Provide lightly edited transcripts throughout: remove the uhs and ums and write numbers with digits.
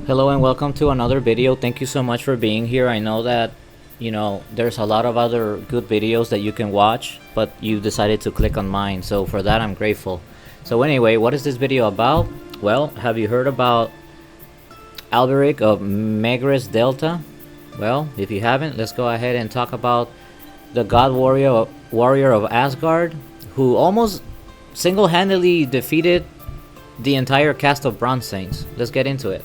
Hello and welcome to another video. Thank you so much for being here. I know that, there's a lot of other good videos that you can watch, but you decided to click on mine. So for that, I'm grateful. So anyway, what is this video about? Well, have you heard about alberic of megrez delta? Well, if you haven't, let's go ahead and talk about the god warrior of Asgard, who almost single-handedly defeated the entire cast of Bronze Saints. Let's get into it.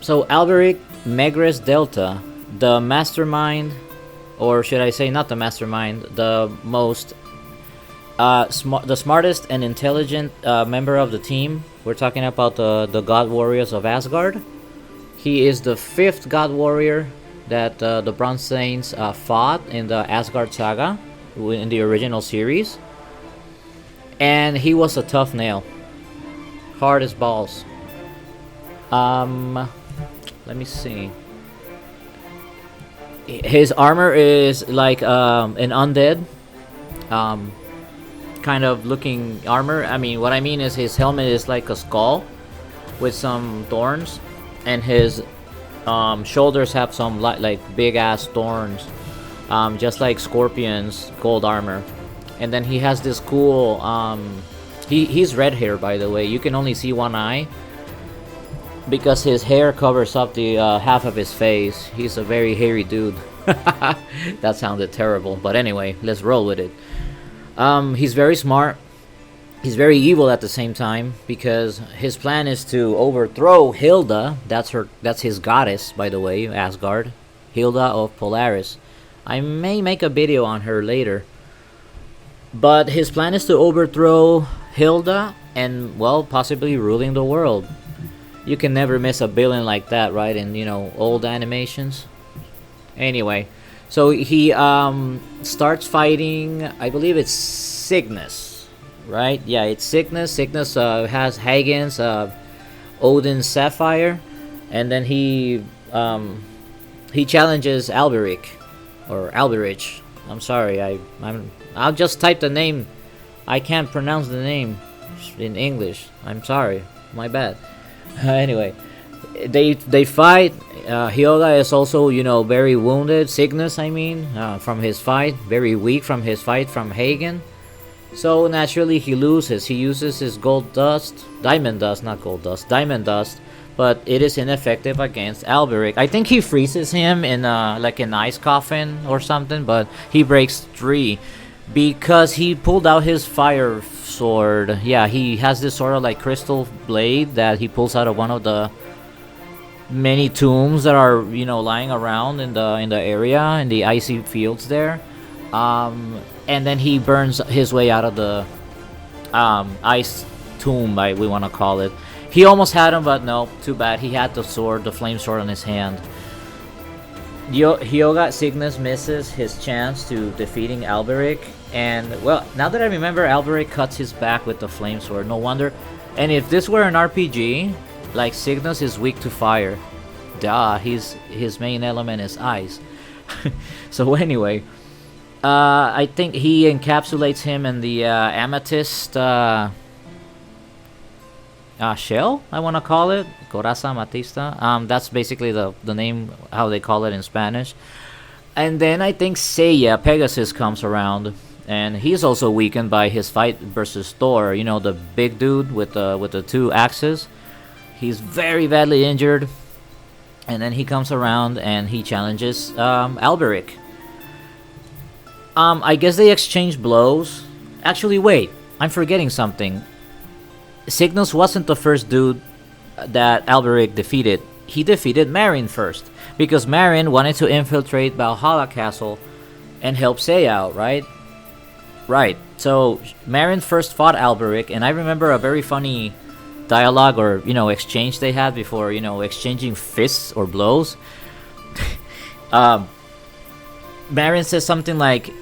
So Alberic Megrez Delta, the mastermind, or should I say not the mastermind, the most the smartest and intelligent member of the team. We're talking about the God Warriors of Asgard. He is the 5th God Warrior that the Bronze Saints fought in the Asgard saga in the original series. And he was a tough nail. Hard as balls. Let me see. His armor is like an undead kind of looking armor. I mean, what I mean is his helmet is like a skull with some thorns, and his shoulders have some like big ass thorns, just like Scorpion's gold armor. And then he has this cool he's red hair, by the way. You can only see one eye because his hair covers up the half of his face. He's a very hairy dude. That sounded terrible, but anyway, let's roll with it. He's very smart. He's very evil at the same time, because his plan is to overthrow Hilda. That's his goddess, by the way, Asgard. Hilda of Polaris. I may make a video on her later. But his plan is to overthrow Hilda and, well, possibly ruling the world. You can never miss a villain like that, right? In, old animations. Anyway, so he starts fighting, I believe it's Cygnus, right? Yeah, it's Cygnus. Cygnus has Hagen's Odin's Sapphire, and then he challenges Alberic, or Alberich. I'm sorry, I'll just type the name. I can't pronounce the name in English. I'm sorry, my bad. Anyway, they fight. Hilda is also, very wounded. Cygnus, I mean, from his fight, very weak from his fight from Hagen. So naturally he loses. He uses his diamond dust, not gold dust, diamond dust, but it is ineffective against Alberic. I think he freezes him in like an ice coffin or something, but he breaks 3 because he pulled out his fire sword. Yeah, he has this sort of like crystal blade that he pulls out of one of the many tombs that are lying around in the area, in the icy fields there, and then he burns his way out of the ice tomb, we want to call it. He almost had him, but no, too bad. He had the flame sword on his hand. Hyoga Cygnus misses his chance to defeating Alberic, and well, now that I remember, Alberic cuts his back with the flame sword. No wonder. And if this were an RPG, like, Cygnus is weak to fire. Duh, his main element is ice. So anyway, I think he encapsulates him in the amethyst shell, I want to call it. Coraza Matista. That's basically the name, how they call it in Spanish. And then I think Seiya, Pegasus, comes around, and he's also weakened by his fight versus Thor. The big dude with the 2 axes. He's very badly injured, and then he comes around and he challenges Alberic. I guess they exchange blows. Actually, wait, I'm forgetting something. Cygnus wasn't the first dude that Alberic defeated. He defeated Marin first, because Marin wanted to infiltrate Valhalla Castle and help Seiya out, right? Right. So Marin first fought Alberic, and I remember a very funny dialogue or exchange they had before exchanging fists or blows. Marin says something like,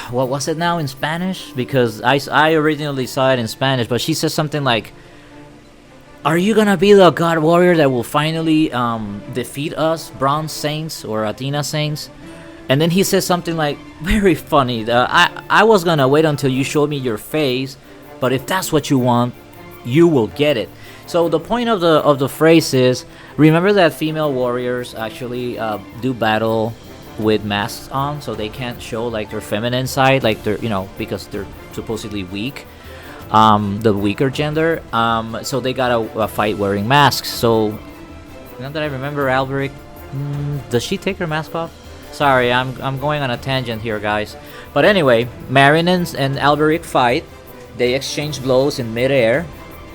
what was it now in Spanish? Because I originally saw it in Spanish, but she says something like, "Are you gonna be the god warrior that will finally defeat us, Bronze Saints or Athena Saints?" And then he says something like, very funny, I was gonna wait until you showed me your face, But if that's what you want, you will get it. So the point of the phrase is, remember that female warriors actually do battle with masks on, so they can't show like their feminine side, like they're, because they're supposedly weak, the weaker gender. So they gotta fight wearing masks. So now that I remember, alberic, does she take her mask off? Sorry, I'm going on a tangent here, guys. But anyway, Marin and alberic fight. They exchange blows in midair.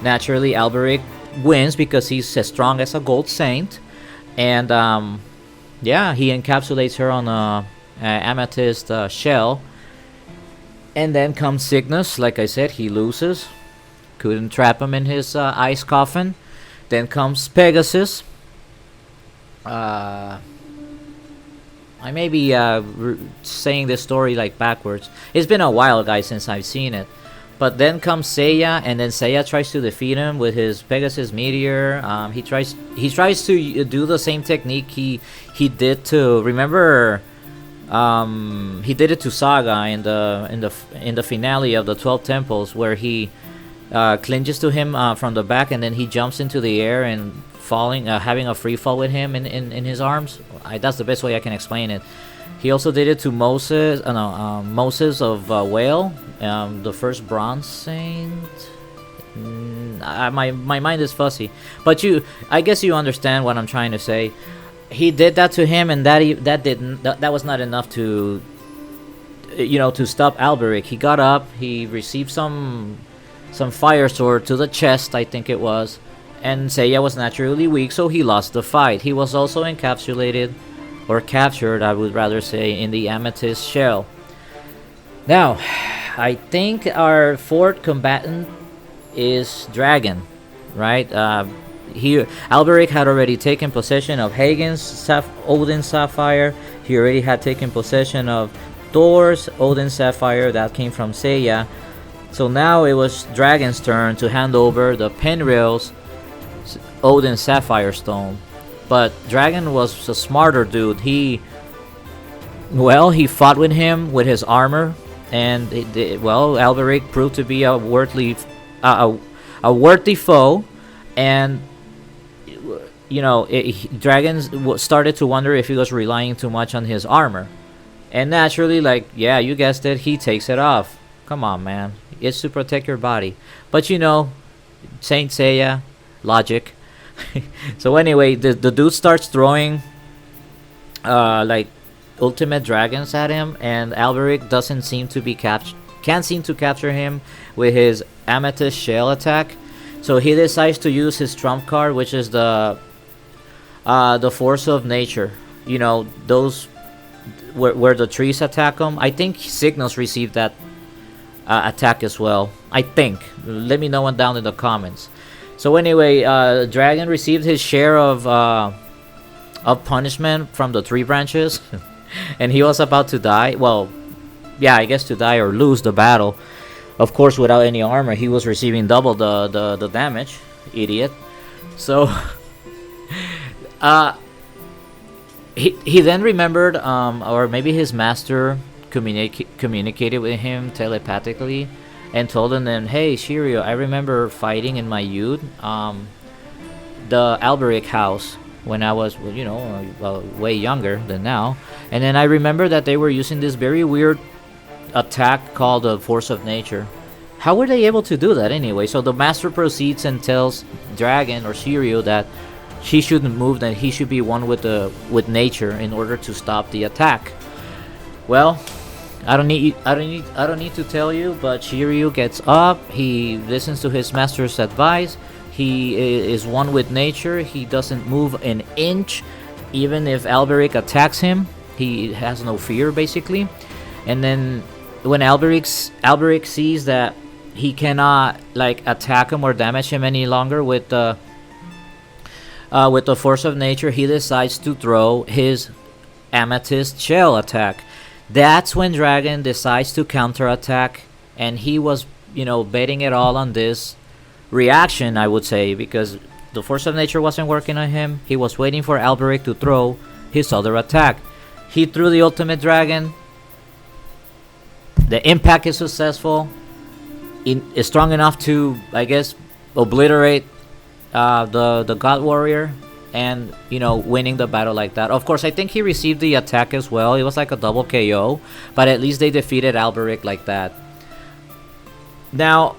Naturally, alberic wins because he's as strong as a gold saint, and yeah, he encapsulates her on a amethyst shell. And then comes Cygnus. Like I said, he loses. Couldn't trap him in his ice coffin. Then comes Pegasus. I may be saying this story like backwards. It's been a while, guys, since I've seen it. But then comes Seiya, and then Seiya tries to defeat him with his Pegasus meteor. He tries to do the same technique he did to, remember, he did it to Saga in the finale of the 12 Temples, where he clinches to him from the back, and then he jumps into the air and falling, having a free fall with him in his arms. That's the best way I can explain it. He also did it to Moses, Moses of Whale, the first bronze saint. My mind is fuzzy, but I guess you understand what I'm trying to say. He did that to him, and that was not enough to, to stop alberic. He got up, he received some fire sword to the chest, I think it was, and Seiya was naturally weak, so he lost the fight. He was also encapsulated, or captured, I would rather say, in the amethyst shell. Now, I think our fourth combatant is Dragon, right? Alberic had already taken possession of Hagen's Odin's Sapphire. He already had taken possession of Thor's Odin's Sapphire that came from Seiya. So now it was Dragon's turn to hand over the Penreal's Odin's Sapphire Stone. But Dragon was a smarter dude. He fought with him with his armor, and alberic proved to be a worthy foe. And Dragon started to wonder if he was relying too much on his armor, and naturally, you guessed it, he takes it off. Come on, man, it's to protect your body. But Saint Seiya logic. So anyway, the dude starts throwing ultimate dragons at him, and alberic can't seem to capture him with his amethyst shell attack. So he decides to use his trump card, which is the force of nature. Those where the trees attack him. I think Cygnus received that attack as well. I think. Let me know down in the comments. So anyway, Dragon received his share of punishment from the tree branches, and he was about to die. Well, yeah, I guess to die or lose the battle. Of course, without any armor, he was receiving double the damage. Idiot. So, he then remembered, or maybe his master communicated with him telepathically, and told him then, hey, Shiryu, I remember fighting in my youth, the alberic house, when I was, way younger than now. And then I remember that they were using this very weird attack called the force of nature. How were they able to do that anyway? So the master proceeds and tells Dragon, or Shiryu, that he shouldn't move, that he should be one with nature in order to stop the attack. Well, I don't need to tell you, but Shiryu gets up. He listens to his master's advice. He is one with nature. He doesn't move an inch, even if alberic attacks him. He has no fear, basically. And then when alberic sees that he cannot attack him or damage him any longer with the force of nature, he decides to throw his amethyst shell attack. That's when Dragon decides to counterattack, and he was, betting it all on this reaction, I would say, because the force of nature wasn't working on him. He was waiting for alberic to throw his other attack. He threw the ultimate dragon. The impact is successful. is strong enough to, I guess, obliterate the God Warrior, and winning the battle like that. Of course, I think he received the attack as well. It was like a double KO, but at least they defeated alberic like that. Now,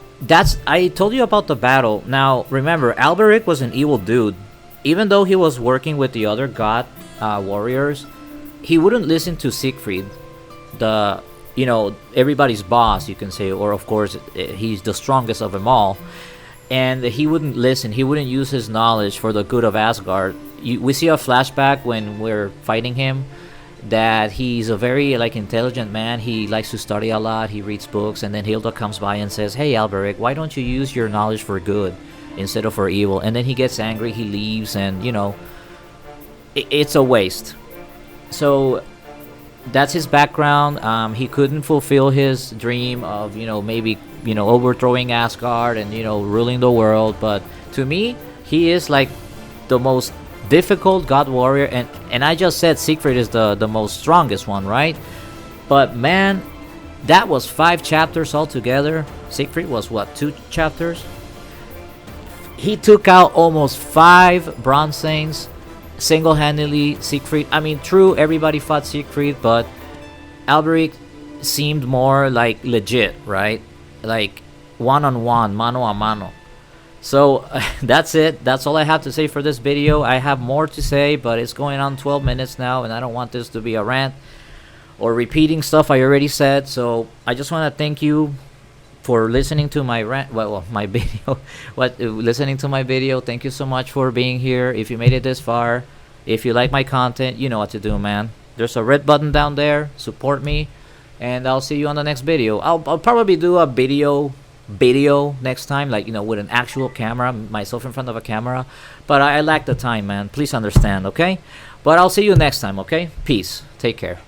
I told you about the battle. Now, remember, alberic was an evil dude. Even though he was working with the other god warriors, he wouldn't listen to Siegfried, the everybody's boss, you can say, or of course he's the strongest of them all. And he wouldn't listen. He wouldn't use his knowledge for the good of Asgard. We see a flashback when we're fighting him that he's a very intelligent man. He likes to study a lot. He reads books, and then Hilda comes by and says, "Hey, Alberic, why don't you use your knowledge for good instead of for evil?" And then he gets angry. He leaves, and it's a waste. So that's his background. He couldn't fulfill his dream of maybe overthrowing Asgard and ruling the world. But to me, he is like the most difficult god warrior, and I just said Siegfried is the most strongest one, right? But man, that was 5 chapters altogether. Siegfried was what, 2 chapters? He took out almost 5 Bronze Saints single-handedly. Siegfried, I mean, true, everybody fought Siegfried, but alberic seemed more like legit, right? Like one-on-one, mano a mano. So that's it. That's all I have to say for this video. I have more to say, but it's going on 12 minutes now, and I don't want this to be a rant or repeating stuff I already said. So I just want to thank you for listening to my rant, my video. Listening to my video. Thank you so much for being here. If you made it this far, if you like my content, you know what to do, man. There's a red button down there. Support me, and I'll see you on the next video. I'll probably do a video next time, with an actual camera, myself in front of a camera, but I lack the time, man. Please understand, okay? But I'll see you next time, okay? Peace. Take care.